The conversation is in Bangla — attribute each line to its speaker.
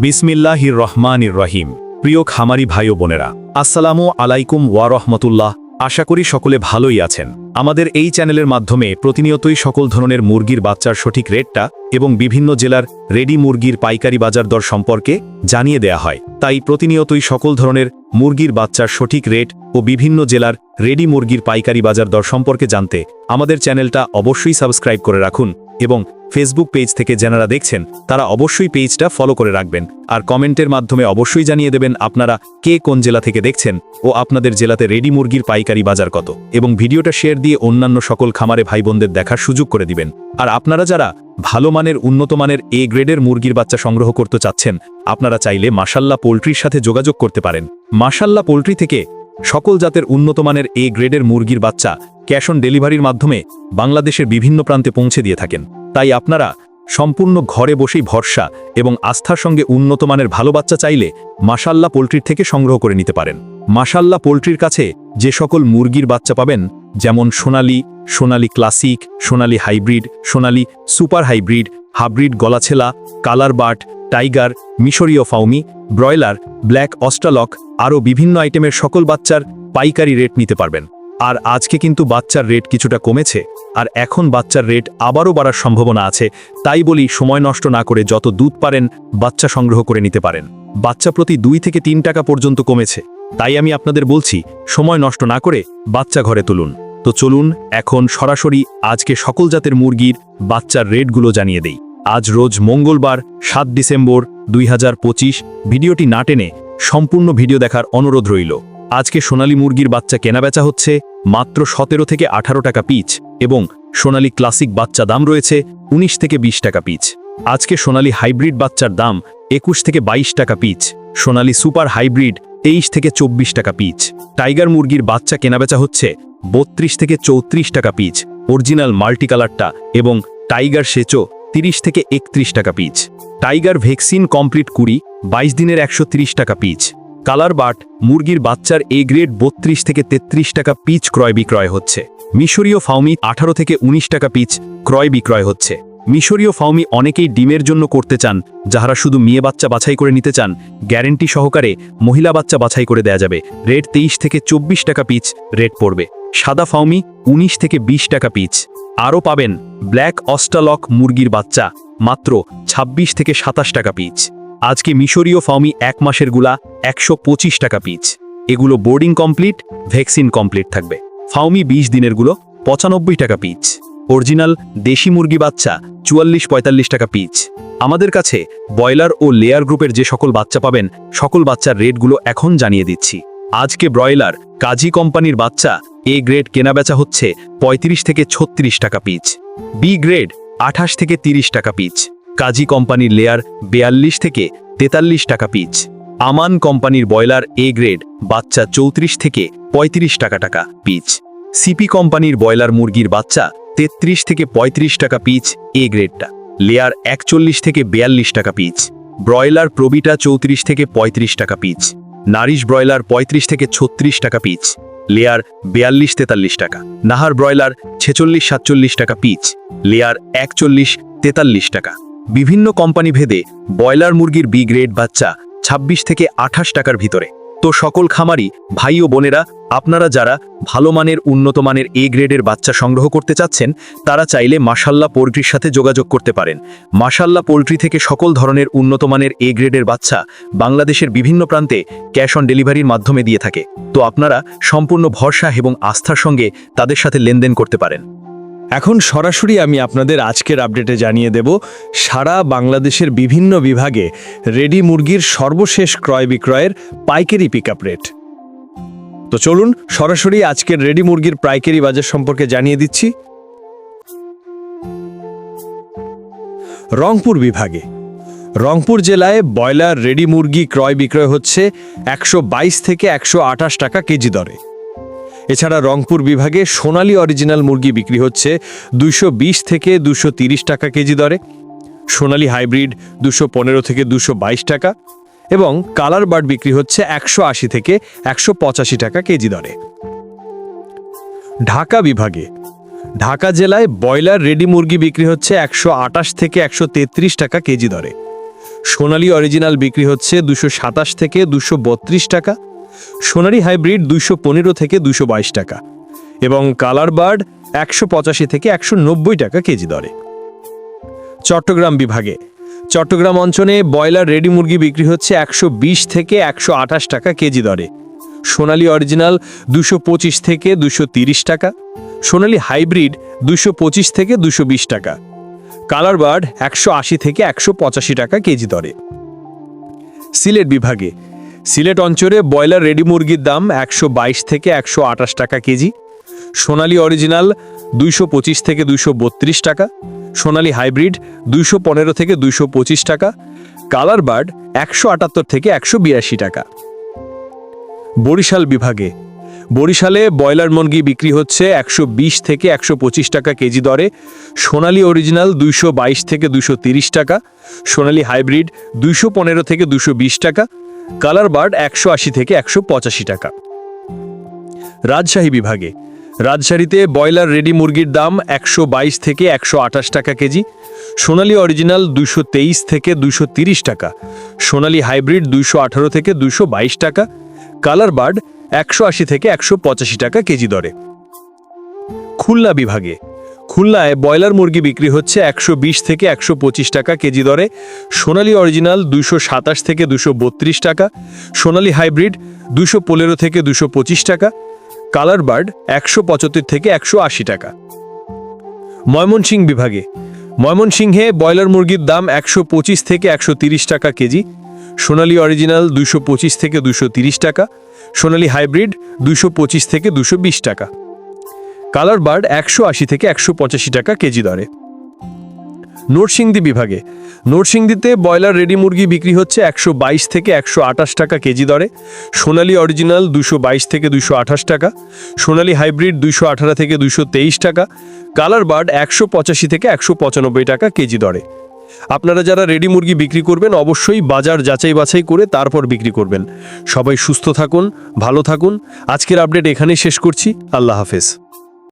Speaker 1: বিসমিল্লাহির রহমানির রহিম। প্রিয় খামারি ভাই ও বোনেরা, আসসালামু আলাইকুম ওয়া রাহমাতুল্লাহ। আশা করি সকলে ভালোই আছেন। আমাদের এই চ্যানেলের মাধ্যমে প্রতিনিয়তই সকল ধরনের মুরগির বাচ্চার সঠিক রেটটা এবং বিভিন্ন জেলার রেডি মুরগির পাইকারি বাজার দর সম্পর্কে জানিয়ে দেয়া হয়। তাই প্রতিনিয়তই সকল ধরনের মুরগির বাচ্চার সঠিক রেট ও বিভিন্ন জেলার রেডি মুরগির পাইকারি বাজার দর সম্পর্কে জানতে আমাদের চ্যানেলটা অবশ্যই সাবস্ক্রাইব করে রাখুন এবং ফেসবুক পেজ থেকে যারা দেখছেন তারা অবশ্যই পেজটা ফলো করে রাখবেন আর কমেন্টের মাধ্যমে অবশ্যই জানিয়ে দেবেন আপনারা কে কোন জেলা থেকে দেখছেন ও আপনাদের জেলাতে রেডি মুরগির পাইকারি বাজার কত, এবং ভিডিওটা শেয়ার দিয়ে অন্যান্য সকল খামারে ভাই বোনদের দেখার সুযোগ করে দিবেন। আর আপনারা যারা ভালো মানের উন্নত মানের এ গ্রেডের মুরগির বাচ্চা সংগ্রহ করতে চাচ্ছেন, আপনারা চাইলে মাশাল্লাহ পোল্ট্রির সাথে যোগাযোগ করতে পারেন। মাশাল্লাহ পোল্ট্রি থেকে সকল জাতের উন্নত মানের এ গ্রেডের মুরগির বাচ্চা ক্যাশ অন ডেলিভারির মাধ্যমে বাংলাদেশের বিভিন্ন প্রান্তে পৌঁছে দিয়ে থাকেন। তাই আপনারা সম্পূর্ণ ঘরে বসেই ভরসা এবং আস্থার সঙ্গে উন্নত মানের ভালো বাচ্চা চাইলে মাশাল্লাহ পোল্ট্রির থেকে সংগ্রহ করে নিতে পারেন। মাশাল্লাহ পোল্ট্রির কাছে যে সকল মুরগির বাচ্চা পাবেন, যেমন Sonali, Sonali classic, Sonali hybrid, Sonali super hybrid, hybrid গলাছেলা, কালার বাট, টাইগার, মিশরীয় ফাউমি, ব্রয়লার, ব্ল্যাক অস্ট্রালক, আরও বিভিন্ন আইটেমের সকল বাচ্চার পাইকারি রেট নিতে পারবেন। আর আজকে কিন্তু বাচ্চার রেট কিছুটা কমেছে, আর এখন বাচ্চার রেট আবারও বাড়ার সম্ভাবনা আছে। তাই বলি, সময় নষ্ট না করে যত দুধ পারেন বাচ্চা সংগ্রহ করে নিতে পারেন। বাচ্চা প্রতি 2 থেকে 3 টাকা পর্যন্ত কমেছে। তাই আমি আপনাদের বলছি, সময় নষ্ট না করে বাচ্চা ঘরে তুলুন। তো চলুন এখন সরাসরি আজকে সকল জাতের মুরগির বাচ্চার রেটগুলো জানিয়ে দেই। আজ রোজ মঙ্গলবার 7 ডিসেম্বর 2025। ভিডিওটি না টেনে সম্পূর্ণ ভিডিও দেখার অনুরোধ রইল। আজকে সোনালী মুরগির বাচ্চা কেনাবেচা হচ্ছে মাত্র 17 থেকে 18 টাকা পিচ, এবং সোনালী ক্লাসিক বাচ্চা দাম রয়েছে 19 থেকে 20 টাকা পিচ। আজকে সোনালী হাইব্রিড বাচ্চার দাম 21 থেকে 22 টাকা পিচ, সোনালী সুপার হাইব্রিড 23 থেকে 24 টাকা পিচ। টাইগার মুরগির বাচ্চা কেনাবেচা হচ্ছে 32 থেকে 34 টাকা পিচ, অরিজিনাল মাল্টি কালারটা, এবং টাইগার সেচো 30 থেকে 31 টাকা পিচ। টাইগার ভ্যাকসিন কমপ্লিট 22 দিনের 130 টাকা পিচ। কালার বাট মুরগির বাচ্চার এ গ্রেড 32 থেকে 33 টাকা পিচ ক্রয় বিক্রয় হচ্ছে। মিশরীয় ফাউমি 18 থেকে 19 টাকা পিচ ক্রয় বিক্রয় হচ্ছে। মিশরীয় ফাউমি অনেকেই ডিমের জন্য করতে চান, যাহারা শুধু মেয়ে বাচ্চা বাছাই করে নিতে চান, গ্যারেন্টি সহকারে মহিলা বাচ্চা বাছাই করে দেয়া যাবে। রেট 23 থেকে 24 টাকা পিচ রেট পড়বে। সাদা ফাউমি 19 থেকে 20 টাকা পিচ। আরও পাবেন ব্ল্যাক অস্ট্রালক মুরগির বাচ্চা মাত্র 26 থেকে 27 টাকা পিচ। আজকে মিশরীয় ফাউমি 1 মাসের গুলা 125 টাকা পিচ। এগুলো বোর্ডিং কমপ্লিট, ভ্যাকসিন কমপ্লিট থাকবে। ফাউমি 20 দিনের গুলো 95 টাকা পিচ। অরিজিনাল দেশি মুরগি বাচ্চা 44-45 টাকা পিচ। আমাদের কাছে ব্রয়লার ও লেয়ার গ্রুপের যে সকল বাচ্চা পাবেন, সকল বাচ্চার রেটগুলো এখন জানিয়ে দিচ্ছি। আজকে ব্রয়লার কাজী কোম্পানির বাচ্চা এ গ্রেড কেনাবেচা হচ্ছে 35 থেকে 36 টাকা পিচ, বি গ্রেড 28 থেকে 30 টাকা পিচ, কাজী কোম্পানির লেয়ার 42 থেকে 43 টাকা পিচ, আমান কোম্পানির ব্রয়লার এ গ্রেড বাচ্চা 34 থেকে 35 টাকা পিচ, সিপি কোম্পানির ব্রয়লার মুরগির বাচ্চা 33 থেকে 35 টাকা পিচ এ গ্রেডটা, লেয়ার 41 থেকে 42 টাকা পিচ, ব্রয়লার প্রবিটা 34 থেকে 35 টাকা পিচ, নারিশ ব্রয়লার 35 থেকে 36 টাকা পিচ, লেয়ার 42-43 টাকা, নাহার ব্রয়লার 46-47 টাকা পিচ, লেয়ার 41-43 টাকা। বিভিন্ন কোম্পানি ভেদে ব্রয়লার মুরগির বি গ্রেড বাচ্চা 26 থেকে 28 টাকার ভিতরে। তো সকল খামারি ভাই ও বোনেরা, আপনারা যারা ভালো মানের উন্নত মানের এ গ্রেডের বাচ্চা সংগ্রহ করতে চাচ্ছেন, তারা চাইলে মাশাল্লাহ পোল্ট্রির সাথে যোগাযোগ করতে পারেন। মাশাল্লাহ পোল্ট্রি থেকে সকল ধরনের উন্নত মানের এ গ্রেডের বাচ্চা বাংলাদেশের বিভিন্ন প্রান্তে ক্যাশ অন ডেলিভারির মাধ্যমে দিয়ে থাকে। তো আপনারা সম্পূর্ণ ভরসা এবং আস্থার সঙ্গে তাদের সাথে লেনদেন করতে পারেন।
Speaker 2: এখন সরাসরি আমি আপনাদের আজকের আপডেটে জানিয়ে দেব সারা বাংলাদেশের বিভিন্ন বিভাগে রেডি মুরগির সর্বশেষ ক্রয় বিক্রয়ের পাইকারি পিকআপ রেট। তো চলুন সরাসরি আজকের রেডি মুরগির পাইকারি বাজার সম্পর্কে জানিয়ে দিচ্ছি। রংপুর বিভাগে, রংপুর জেলায় ব্রয়লার রেডি মুরগি ক্রয় বিক্রয় হচ্ছে 122 থেকে 128 টাকা কেজি দরে। এছাড়া রংপুর বিভাগে সোনালী অরিজিনাল মুরগি বিক্রি হচ্ছে 220 থেকে 230 টাকা কেজি দরে, সোনালী হাইব্রিড 215 থেকে 222 টাকা, এবং কালার বার্ড বিক্রি হচ্ছে 180 থেকে 185 টাকা কেজি দরে। ঢাকা বিভাগে, ঢাকা জেলায় ব্রয়লার রেডি মুরগি বিক্রি হচ্ছে 128 থেকে 133 টাকা কেজি দরে, সোনালী অরিজিনাল বিক্রি হচ্ছে 227 থেকে 232 টাকা, সোনালী হাইব্রিড 215 থেকে 222 টাকা এবং কালার বার্ড 185 থেকে 190 টাকা কেজি দরে। চট্টগ্রাম বিভাগে চট্টগ্রাম অঞ্চলে ব্রয়লার রেডি মুরগি বিক্রি হচ্ছে 120 থেকে 128 টাকা কেজি দরে, সোনালী অরিজিনাল 225 থেকে 230 টাকা, সোনালী হাইব্রিড 225 থেকে 220 টাকা, কালার বার্ড 180 থেকে 185 টাকা কেজি দরে। সিলেট বিভাগে সিলেট অঞ্চলে ব্রয়লার রেডি মুরগির দাম 122 থেকে 128 টাকা কেজি, সোনালী অরিজিনাল 225 থেকে 232 টাকা, সোনালী হাইব্রিড 215 থেকে 225 টাকা, কালার বার্ড 178 থেকে 182 টাকা। বরিশাল বিভাগে বরিশালে ব্রয়লার মুরগি বিক্রি হচ্ছে 120 থেকে 125 টাকা কেজি দরে, সোনালী অরিজিনাল 222 থেকে 230 টাকা, সোনালী হাইব্রিড 215 থেকে 220 টাকা, কালার বার্ড 180 থেকে 185 টাকা। রাজশাহী বিভাগে রাজশাহীতে ব্রয়লার রেডি মুরগির দাম 122 থেকে 128 টাকা কেজি, সোনালী অরিজিনাল 223 থেকে 230 টাকা, সোনালী হাইব্রিড 218 থেকে 222 টাকা, কালার বার্ড 180 থেকে 185 টাকা কেজি দরে। খুলনা বিভাগে খুলনায় ব্রয়লার মুরগি বিক্রি হচ্ছে 120 থেকে 125 টাকা কেজি দরে, সোনালী অরিজিনাল 227 থেকে 232 টাকা, সোনালী হাইব্রিড 215 থেকে 225 টাকা, কালার বার্ড 175 থেকে 180 টাকা। ময়মনসিংহ বিভাগে ময়মনসিংহে ব্রয়লার মুরগির দাম 125 থেকে 130 টাকা কেজি, সোনালী অরিজিনাল 225 থেকে 230 টাকা, সোনালী হাইব্রিড 225 থেকে 220 টাকা, কালার বার্ড 180 থেকে 185 টাকা কেজি দরে। নরসিংদী বিভাগে নরসিংদীতে ব্রয়লার রেডি মুরগি বিক্রি হচ্ছে 122 থেকে 128 টাকা কেজি দরে, সোনালী অরিজিনাল 222 থেকে 228 টাকা, সোনালী হাইব্রিড 218 থেকে 223 টাকা, কালার বার্ড 185 থেকে 195 টাকা কেজি দরে। আপনারা যারা রেডি মুরগি বিক্রি করবেন অবশ্যই বাজার যাচাই বাছাই করে তারপর বিক্রি করবেন। সবাই সুস্থ থাকুন, ভালো থাকুন। আজকের আপডেট এখানেই শেষ করছি। আল্লাহ হাফেজ।